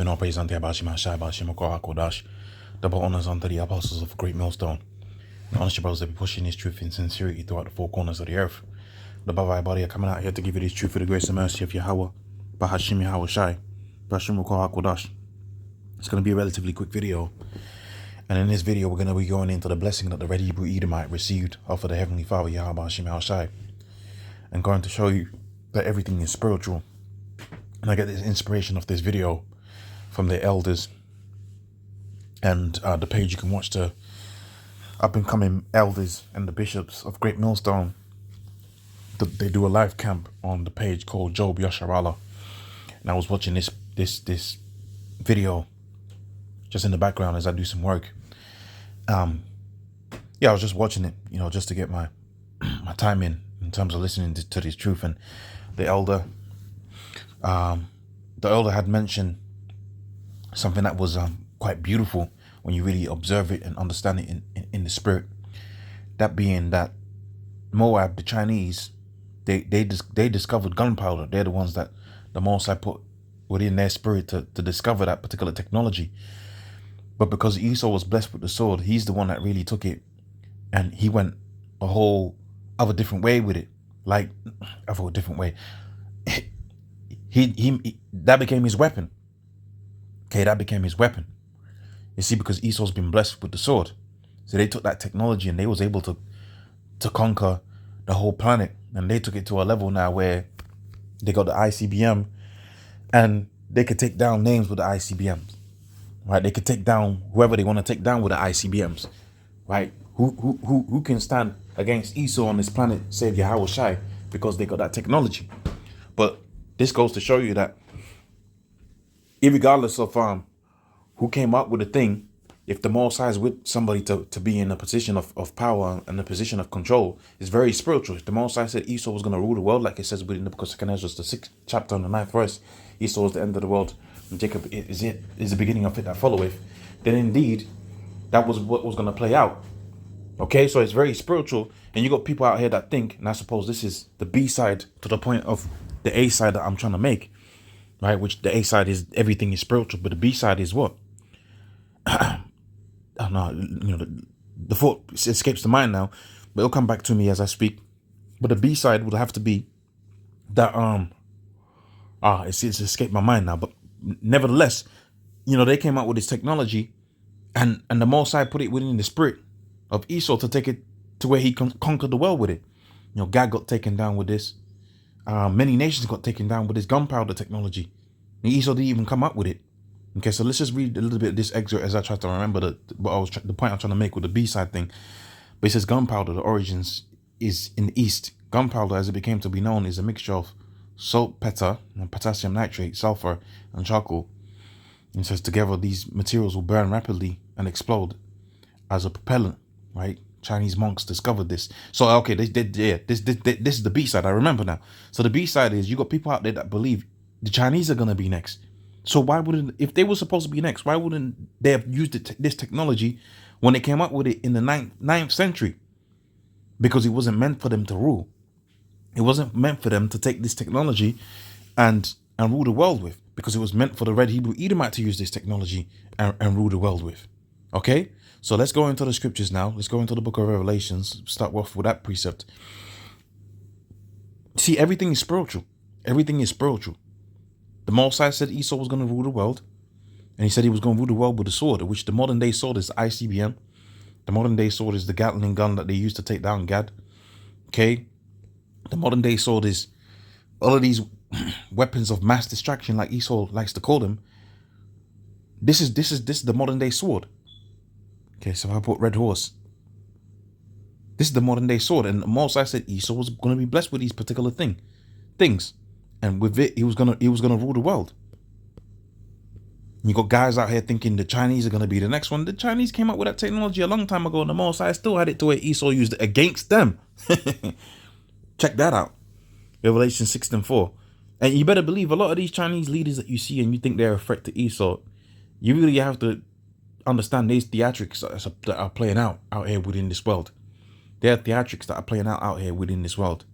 Giving all praise unto Abashim Hashai, Bashim Akor HaKodash. Double honors unto the apostles of Great Millstone. And honest brothers that be pushing this truth in sincerity throughout the four corners of the earth. The Bavai body are coming out here to give you this truth for the grace and mercy of Yahweh. Bahashim Yahweh Shai, Bashim Akor HaKodash. It's going to be a relatively quick video. And in this video, we're going to be going into the blessing that the Red Hebrew Edomite received off of the Heavenly Father, Yahweh Bahashim Yahweh Shai. And going to show you that everything is spiritual. And I get this inspiration of this video from the elders and the page you can watch the up and coming elders and the bishops of Great Millstone. They do a live camp on the page called Job Yasharallah. And I was watching this video just in the background as I do some work. I was just watching it, just to get my time in terms of listening to this truth. And the elder had mentioned something that was quite beautiful when you really observe it and understand it in the spirit. That being that Moab, the Chinese, they discovered gunpowder. They're the ones that the Most High put within their spirit to discover that particular technology. But because Esau was blessed with the sword, he's the one that really took it, and he went a whole other different way with it. Like, a different way. He that became his weapon. Okay, that became his weapon. You see, because Esau's been blessed with the sword. So they took that technology and they was able to conquer the whole planet. And they took it to a level now where they got the ICBM and they could take down names with the ICBMs. Right? They could take down whoever they want to take down with the ICBMs. Right? Who can stand against Esau on this planet, save Yahweh Shai, because they got that technology. But this goes to show you that irregardless of who came up with the thing, if the Most High is with somebody to be in a position of power and a position of control, it's very spiritual. If the Most High said Esau was going to rule the world, like it says within the book of 2 Ezra, the 6th chapter and the 9th verse, Esau is the end of the world, and Jacob is the beginning of it that followeth, then indeed, that was what was going to play out. Okay, so it's very spiritual, and you got people out here that think, and I suppose this is the B side to the point of the A side that I'm trying to make, right? Which the A side is everything is spiritual, but the B side is what? I don't know, the thought escapes the mind now, but it'll come back to me as I speak. But the B side would have to be that it's escaped my mind now. But nevertheless, they came out with this technology, and the Most High put it within the spirit of Esau to take it to where he conquered the world with it. Gad got taken down with this. Many nations got taken down with this gunpowder technology. And Esau didn't even come up with it. Okay, so let's just read a little bit of this excerpt as I try to remember the point I'm trying to make with the B-side thing. But it says gunpowder, the origins is in the East. Gunpowder, as it became to be known, is a mixture of saltpeter and potassium nitrate, sulfur, and charcoal. And it says together these materials will burn rapidly and explode as a propellant, right? Chinese monks discovered this. So, okay, this is the B-side. I remember now. So the B-side is you got people out there that believe the Chinese are going to be next. So why wouldn't, if they were supposed to be next, why wouldn't they have used this technology when they came up with it in the 9th century? Because it wasn't meant for them to rule. It wasn't meant for them to take this technology and rule the world with, because it was meant for the Red Hebrew Edomite to use this technology and rule the world with. Okay? So let's go into the scriptures now. Let's go into the book of Revelations. Start off with that precept. See, everything is spiritual. Everything is spiritual. The Most High said Esau was going to rule the world. And he said he was going to rule the world with a sword, which the modern day sword is the ICBM. The modern day sword is the Gatling gun that they used to take down Gad. Okay? The modern day sword is all of these weapons of mass distraction, like Esau likes to call them. This is the modern day sword. Okay, so if I put red horse, this is the modern day sword. And the Most High said Esau was going to be blessed with these particular things. And with it, he was gonna rule the world. You got guys out here thinking the Chinese are gonna be the next one. The Chinese came up with that technology a long time ago, and the Most High still had it to where Esau used it against them. Check that out. Revelation 6:4. And you better believe a lot of these Chinese leaders that you see and you think they're a threat to Esau, you really have to understand these theatrics that are playing out here within this world. There are theatrics that are playing out here within this world.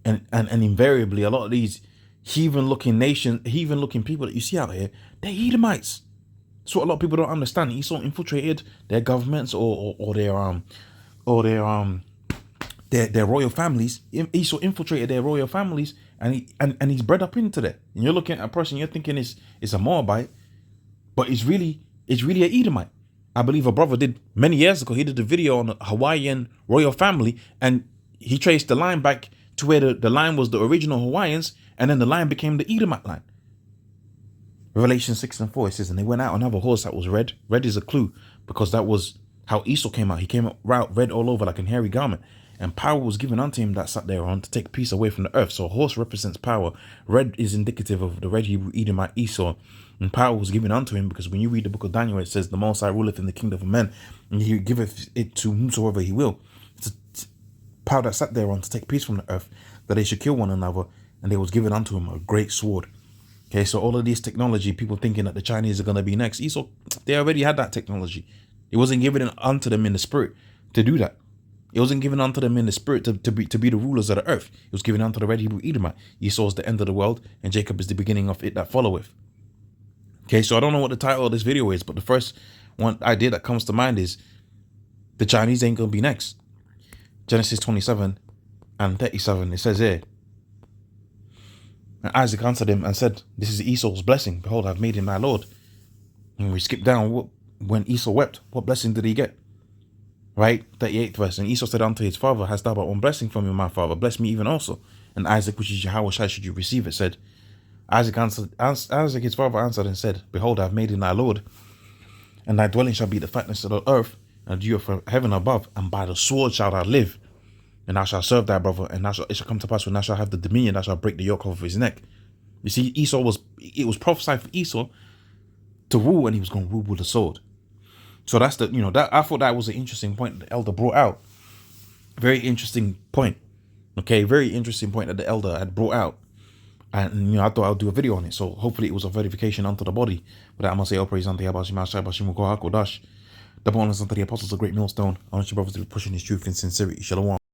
And invariably, a lot of these heathen-looking nation, heathen-looking people that you see out here, they're Edomites. That's what a lot of people don't understand. Esau infiltrated their governments or their royal families. Esau infiltrated their royal families, and he's bred up into that. And you're looking at a person, you're thinking it's a Moabite, but it's really an Edomite. I believe a brother did many years ago. He did a video on the Hawaiian royal family, and he traced the line back to where the line was the original Hawaiians, and then the line became the Edomite line. Revelation 6:4, it says, and they went out on another horse that was red. Red is a clue, because that was how Esau came out. He came out red all over like a hairy garment. And power was given unto him that sat thereon to take peace away from the earth. So a horse represents power. Red is indicative of the red Hebrew Edomite Esau. And power was given unto him, because when you read the book of Daniel, it says, the Most High ruleth in the kingdom of men, and he giveth it to whomsoever he will. It's power that sat thereon to take peace from the earth, that they should kill one another, and there was given unto him a great sword. Okay, so all of this technology, people thinking that the Chinese are going to be next. Esau, they already had that technology. It wasn't given unto them in the spirit to do that. It wasn't given unto them in the spirit to be the rulers of the earth. It was given unto the red Hebrew Edomite. Esau is the end of the world, and Jacob is the beginning of it that followeth. Okay, so I don't know what the title of this video is, but the first one idea that comes to mind is the Chinese ain't going to be next. Genesis 27:37, it says here, and Isaac answered him and said, this is Esau's blessing. Behold, I've made him thy Lord. And we skip down, when Esau wept, what blessing did he get? Right, 38th verse. And Esau said unto his father, hast thou but one blessing from me, my father? Bless me even also. And Isaac, which is Yahweh Shai, should you receive it, said, Isaac his father answered and said, behold, I have made him thy Lord, and thy dwelling shall be the fatness of the earth, and the dew of heaven above, and by the sword shalt thou live. And thou shalt serve thy brother, and it shall come to pass when thou shalt have the dominion, thou shalt break the yoke off of his neck. You see, it was prophesied for Esau to rule, and he was going to rule with the sword. So that's that I thought that was an interesting point that the elder brought out. Very interesting point. Okay, very interesting point that the elder had brought out. And I thought I'll do a video on it. So hopefully it was a verification unto the body. But I'm gonna say all praise unto Yahweh Shai, the bonus unto the apostles, a great millstone. I want you brothers to be pushing this truth in sincerity. Shalom.